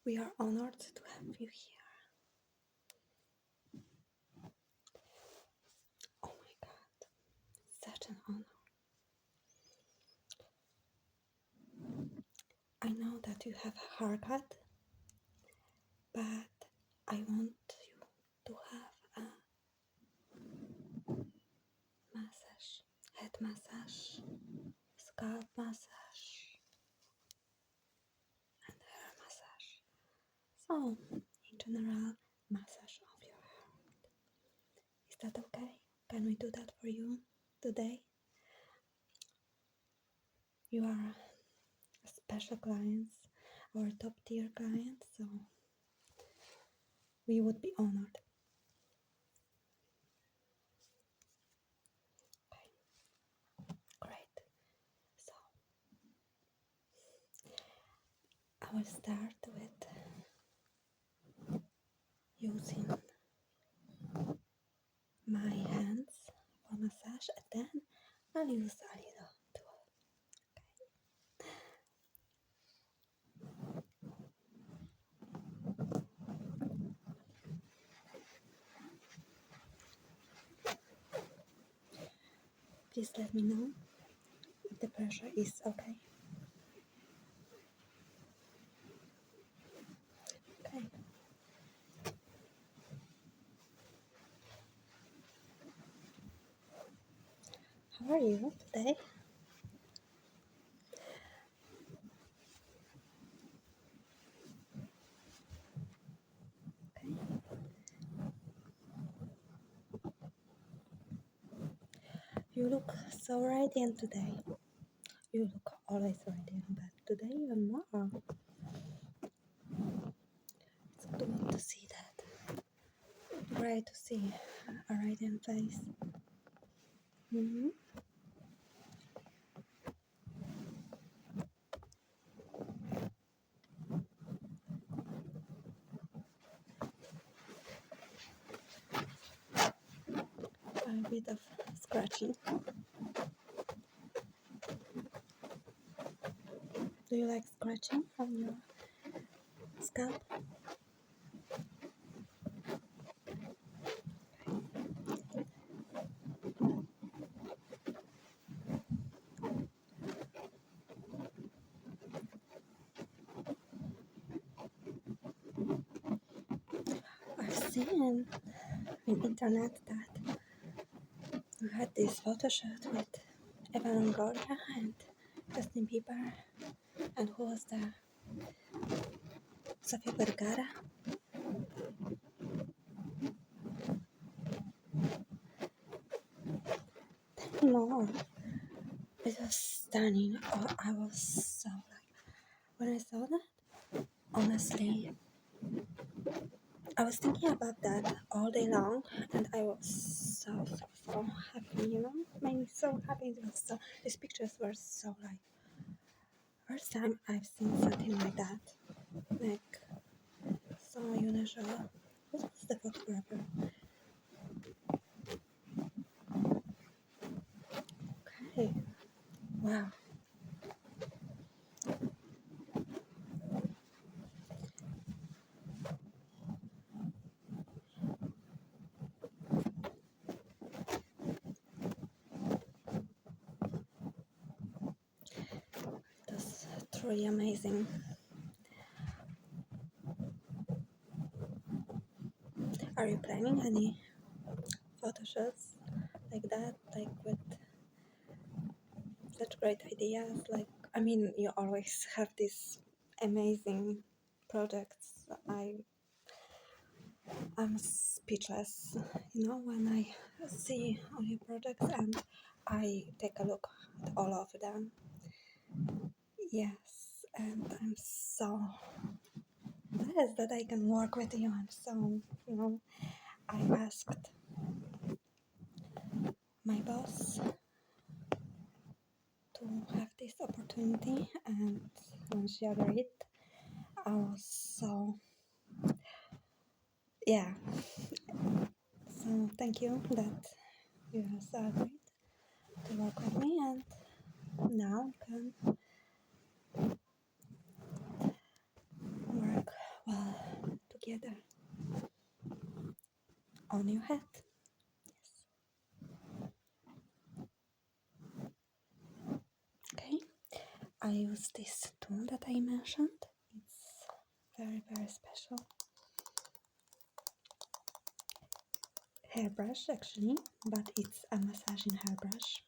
We are honored to have you here. Oh my God, such an honor. I know that you have a haircut, but I want you to have a massage, head massage, scalp massage, and hair massage. So, in general, massage of your hair. Is that okay? Can we do that for you today? You are a special client, our top tier client, so we would be honored. Okay, great. So, I will start with using my hands for massage, and then I'll use a little tool. Please let me know if the pressure is okay. Okay. How are you today? Okay. You look so radiant today. You look always radiant, but today even more. It's good to see that. Great to see a radiant face. Mm-hmm. A bit of scratching. Do you like scratching on your scalp? I've seen on internet that you had this photo shoot with Eva Longoria and Justin Bieber, and who was there? Sofia Vergara. Tell me more. It was stunning. Oh, I was so like, when I saw that, honestly, I was thinking about that all day long, and I was so happy, you know? Made me so happy. It was so, these pictures were so like, first time I've seen something like that. Like, so unusual. What was the photographer? Okay, wow. That's truly amazing. Are you planning any photo shoots like that? Like with such great ideas? Like, I mean, you always have these amazing projects. I'm speechless, you know, when I see all your projects and I take a look at all of them. Yes, and I'm so blessed that I can work with you. And so, you know, I asked my boss to have this opportunity, and when she agreed, I was so, yeah. So thank you that you have agreed to work with me, and now we can work on your head. Yes. Okay, I use this tool that I mentioned. It's very, very special. Hairbrush actually, but it's a massaging hairbrush.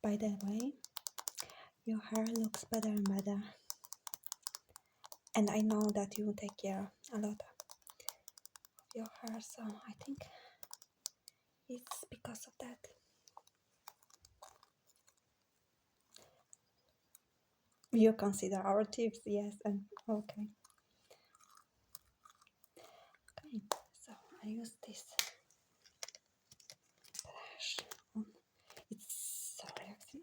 By the way, your hair looks better and better, and I know that you take care a lot of your hair, so I think it's because of that. You consider our tips, yes, and okay. Okay, so I use this brush. It's so relaxing.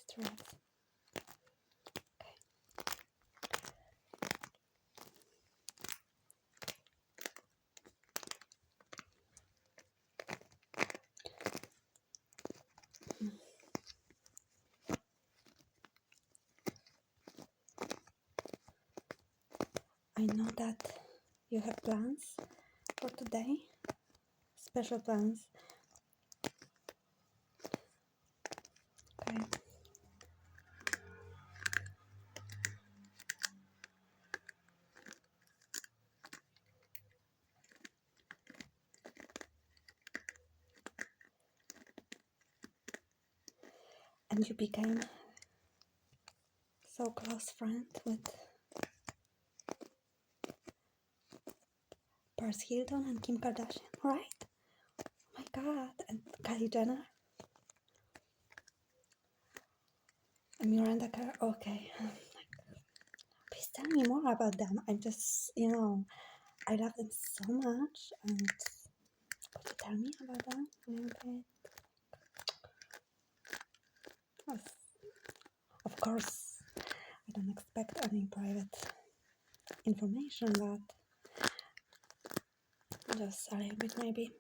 Stress. Okay. I know that you have plans for today, special plans. Okay. And you became so close friend with Paris Hilton and Kim Kardashian, right? Oh my god, and Kylie Jenner and Miranda Kerr. Okay. Please tell me more about them. I'm just, I love them so much, and could you tell me about them a little bit? Yes. Of course, I don't expect any private information, but just a little bit maybe.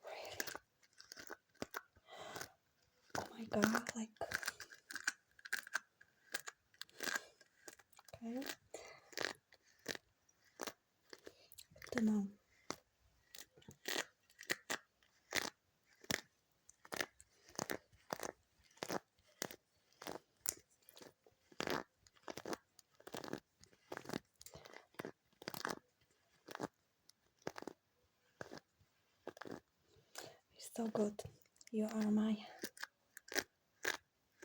Really? Oh my god, like, okay. Don't know. It's so good. You are my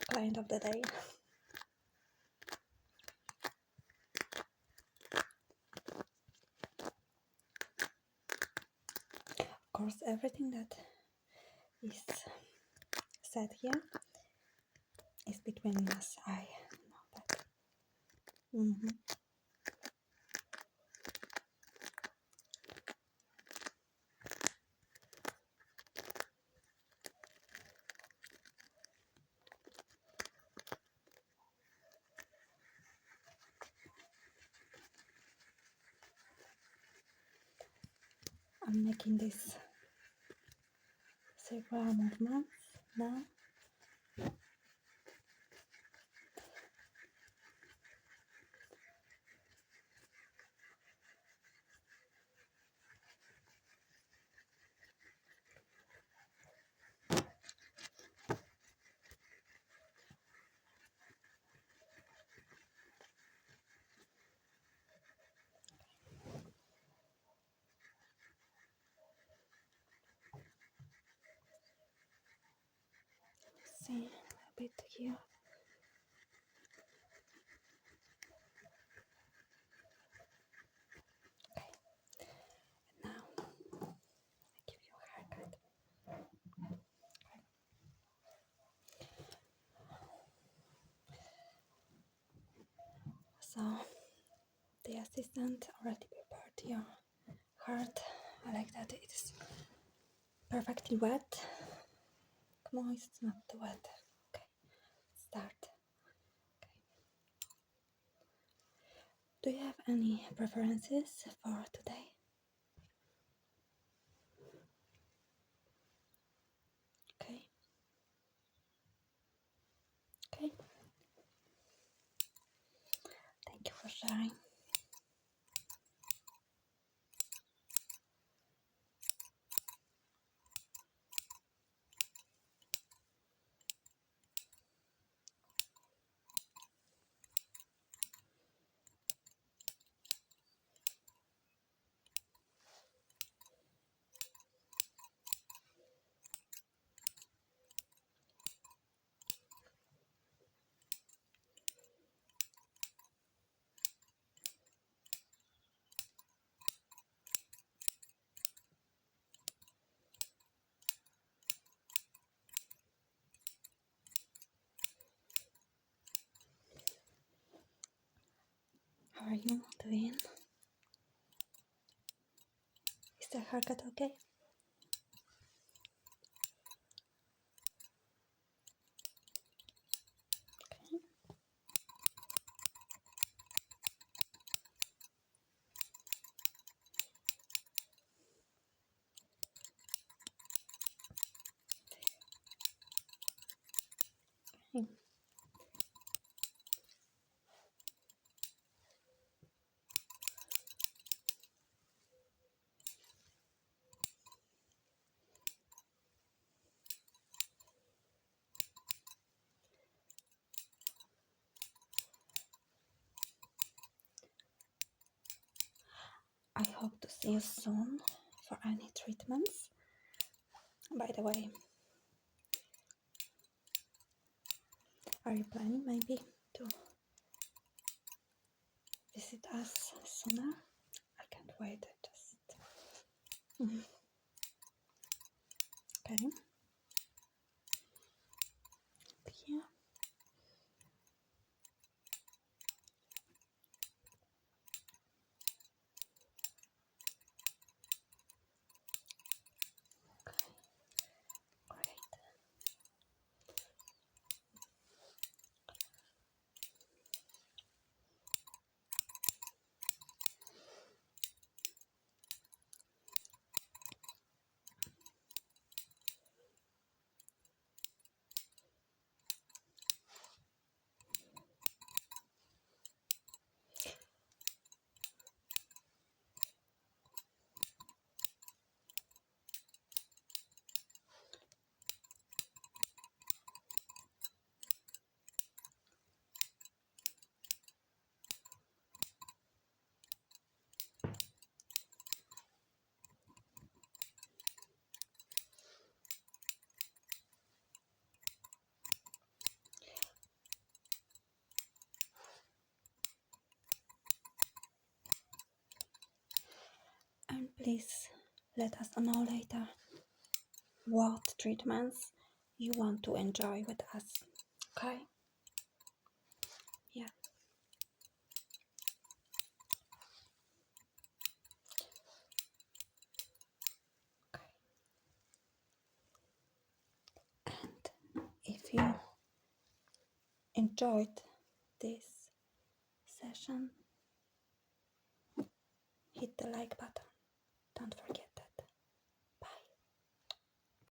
client of the day. Of course, everything that is said here is between us. I know that. I'm making this circular movements now. See a bit here. Okay. And now I give you a haircut. So the assistant already prepared your heart. I like that it is perfectly wet. Come on, it's not too wet. Okay, start. Okay. Do you have any preferences for today? sharing. How are you doing? Is the haircut okay? Okay. Okay. I hope to see you soon for any treatments. By the way, are you planning maybe to visit us sooner? I can't wait. Okay. Here. Great. And please let us know later what treatments you want to enjoy with us. Okay? Yeah. Okay. And if you enjoyed this session, hit the like button. Don't forget.